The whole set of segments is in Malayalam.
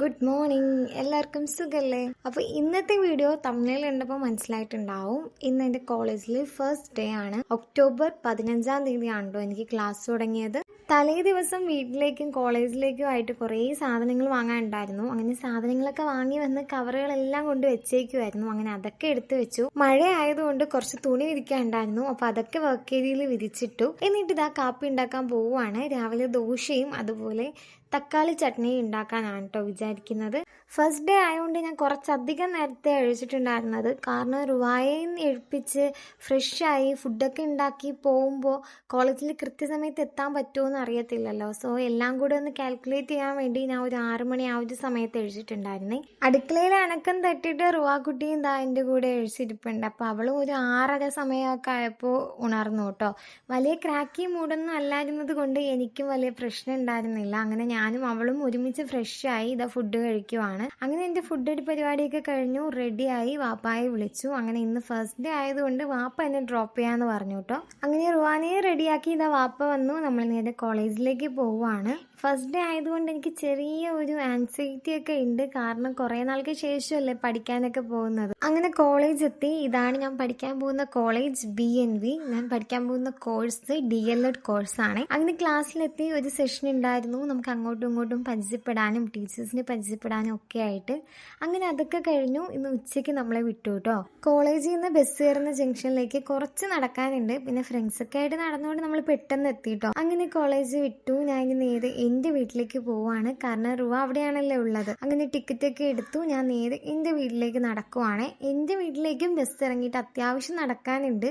Good morning. എല്ലാവർക്കും സുഖല്ലേ? അപ്പോൾ ഇന്നത്തെ വീഡിയോ തമിഴിൽ കണ്ടപ്പോൾ മനസ്സിലായിട്ടുണ്ടാവും. ഇന്ന് എൻ്റെ കോളേജിൽ ഫസ്റ്റ് ഡേ ആണ്. ഒക്ടോബർ 15 തീയതിയാണല്ലോ എനിക്ക് ക്ലാസ് തുടങ്ങിയത്. തലേ ദിവസം വീട്ടിലേക്കും കോളേജിലേക്കും ആയിട്ട് കുറേ സാധനങ്ങൾ വാങ്ങാനുണ്ടായിരുന്നു. അങ്ങനെ സാധനങ്ങളൊക്കെ വാങ്ങി വന്ന് കവറുകളെല്ലാം കൊണ്ട് വെച്ചേക്കുമായിരുന്നു. അങ്ങനെ അതൊക്കെ എടുത്തു വെച്ചു. മഴ ആയതുകൊണ്ട് കുറച്ച് തുണി വിരിക്കാനുണ്ടായിരുന്നു. അപ്പോൾ അതൊക്കെ വർക്ക് ഏരിയയിൽ വിരിച്ചിട്ടു. എന്നിട്ട് ഇതാ കാപ്പി ഉണ്ടാക്കാൻ പോവുകയാണ്. രാവിലെ ദോശയും അതുപോലെ തക്കാളി ചട്നി ഉണ്ടാക്കാനാണ് കേട്ടോ വിചാരിക്കുന്നത്. ഫസ്റ്റ് ഡേ ആയതുകൊണ്ട് ഞാൻ കുറച്ചധികം നേരത്തെ എഴുതിച്ചിട്ടുണ്ടായിരുന്നത്. കാരണം റുവായയിൽ നിന്ന് എഴുപ്പിച്ച് ഫ്രഷായി ഫുഡൊക്കെ ഉണ്ടാക്കി പോകുമ്പോൾ കോളേജിൽ കൃത്യസമയത്ത് എത്താൻ പറ്റുമോ അറിയത്തില്ലല്ലോ. സോ എല്ലാം കൂടെ ഒന്ന് കാൽക്കുലേറ്റ് ചെയ്യാൻ വേണ്ടി ഞാൻ ഒരു 6 മണി ആ ഒരു സമയത്ത് എഴുതിയിട്ടുണ്ടായിരുന്നേ. അടുക്കളയിൽ അനക്കം തട്ടിയിട്ട് റുവാക്കുട്ടിയും ദാ എൻ്റെ കൂടെ എഴുതിയിരിപ്പുണ്ട്. അപ്പോൾ അവളും ഒരു 6:30 സമയമൊക്കെ ആയപ്പോൾ ഉണർന്നു കേട്ടോ. വലിയ ക്രാക്കി മൂടൊന്നും അല്ലായിരുന്നത് കൊണ്ട് എനിക്കും വലിയ പ്രശ്നം ഉണ്ടായിരുന്നില്ല. അങ്ങനെ ഞാനും അവളും ഒരുമിച്ച് ഫ്രഷായി ഇതാ ഫുഡ് കഴിക്കുവാണ്. അങ്ങനെ എൻ്റെ ഫുഡ് അടി പരിപാടിയൊക്കെ കഴിഞ്ഞു, റെഡിയായി വാപ്പായെ വിളിച്ചു. അങ്ങനെ ഇന്ന് ഫസ്റ്റ് ഡേ ആയതുകൊണ്ട് വാപ്പ എന്നെ ഡ്രോപ്പ് ചെയ്യാന്ന് പറഞ്ഞു കേട്ടോ. അങ്ങനെ റുവാനയെ റെഡിയാക്കി ഇതാ വാപ്പ വന്നു. നമ്മൾ നേരെ കോളേജിലേക്ക് പോവുകയാണ്. ഫസ്റ്റ് ഡേ ആയതുകൊണ്ട് എനിക്ക് ചെറിയ ഒരു ആൻസൈറ്റി ഒക്കെ ഉണ്ട്. കാരണം കുറേ നാൾക്ക് ശേഷമല്ലേ പഠിക്കാനൊക്കെ പോകുന്നത്. അങ്ങനെ കോളേജ് എത്തി. ഇതാണ് ഞാൻ പഠിക്കാൻ പോകുന്ന കോളേജ്, BNV. ഞാൻ പഠിക്കാൻ പോകുന്ന കോഴ്സ് DLED കോഴ്സാണ്. അങ്ങനെ ക്ലാസ്സിലെത്തി ഒരു സെഷൻ ഉണ്ടായിരുന്നു. നമുക്ക് അങ്ങോട്ടും ഇങ്ങോട്ടും പരിചയപ്പെടാനും ടീച്ചേഴ്സിനെ പരിചയപ്പെടാനും ഒക്കെ ആയിട്ട്. അങ്ങനെ അതൊക്കെ കഴിഞ്ഞു. ഇന്ന് ഉച്ചയ്ക്ക് നമ്മളെ വിട്ടു കേട്ടോ. കോളേജിൽ നിന്ന് ബസ് കയറുന്ന ജംഗ്ഷനിലേക്ക് കുറച്ച് നടക്കാനുണ്ട്. പിന്നെ ഫ്രണ്ട്സൊക്കെ ആയിട്ട് നടന്നുകൊണ്ട് നമ്മൾ പെട്ടെന്ന് എത്തി കേട്ടോ. അങ്ങനെ കോളേജ് വിട്ടു. ഞാൻ ഇനി നേരെ എൻ്റെ വീട്ടിലേക്ക് പോവാണ്. കാരണം റുവ അവിടെയാണല്ലോ ഉള്ളത്. അങ്ങനെ ടിക്കറ്റ് ഒക്കെ എടുത്തു. ഞാൻ നേരെ എൻ്റെ വീട്ടിലേക്ക് നടക്കുവാണ്. എൻ്റെ വീട്ടിലേക്കും ബസ് ഇറങ്ങിയിട്ട് അത്യാവശ്യം നടക്കാനുണ്ട്.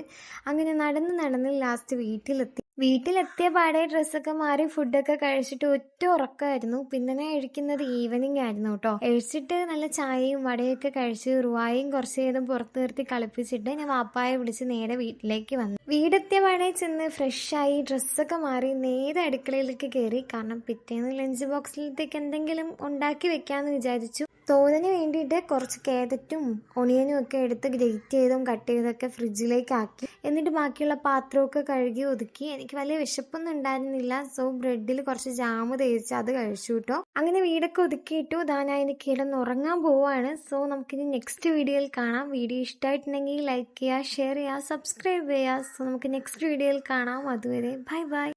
അങ്ങനെ നടന്ന് ലാസ്റ്റ് വീട്ടിലെത്തിയ പാടെ ഡ്രസ്സൊക്കെ മാറി ഫുഡൊക്കെ കഴിച്ചിട്ട് ഒറ്റ ഉറക്കമായിരുന്നു. പിന്നെ ഞാൻ കഴിക്കുന്നത് ഈവനിങ് ആയിരുന്നു കേട്ടോ. കഴിച്ചിട്ട് നല്ല ചായയും വടയൊക്കെ കഴിച്ച് റുവായും കുറച്ച് നേരം പുറത്ത് നിർത്തി കളിപ്പിച്ചിട്ട് ഞാൻ വാപ്പായെ വിളിച്ച് നേരെ വീട്ടിലേക്ക് വന്നു. വീടെത്തിയ പാടെ ചെന്ന് ഫ്രഷായി ഡ്രസ്സൊക്കെ മാറി നേരെ അടുക്കളയിലേക്ക് കയറി. കാരണം പിറ്റേന്ന് ലഞ്ച് ബോക്സിലത്തേക്ക് എന്തെങ്കിലും ഉണ്ടാക്കി വെക്കാമെന്ന് വിചാരിച്ചു. തോരന് വേണ്ടിയിട്ട് കുറച്ച് ക്യാരറ്റും ഒണിയനും ഒക്കെ എടുത്ത് ഗ്രേറ്റ് ചെയ്തും കട്ട് ചെയ്തൊക്കെ ഫ്രിഡ്ജിലേക്ക് ആക്കി. എന്നിട്ട് ബാക്കിയുള്ള പാത്രമൊക്കെ കഴുകി ഒതുക്കി. എനിക്ക് വലിയ വിശപ്പൊന്നും ഉണ്ടായിരുന്നില്ല. സോ ബ്രെഡിൽ കുറച്ച് ജാമ് തേച്ച് അത് കഴിച്ചു കേട്ടോ. അങ്ങനെ വീടൊക്കെ ഒതുക്കിയിട്ടു. ഞാൻ അതിന് കിടന്നുറങ്ങാൻ പോവാണ്. സോ നമുക്കിനി നെക്സ്റ്റ് വീഡിയോയിൽ കാണാം. വീഡിയോ ഇഷ്ടമായിട്ടുണ്ടെങ്കിൽ ലൈക്ക് ചെയ്യുക, ഷെയർ ചെയ്യുക, സബ്സ്ക്രൈബ് ചെയ്യുക. സോ നമുക്ക് നെക്സ്റ്റ് വീഡിയോയിൽ കാണാം. അതുവരെ ബൈ ബൈ.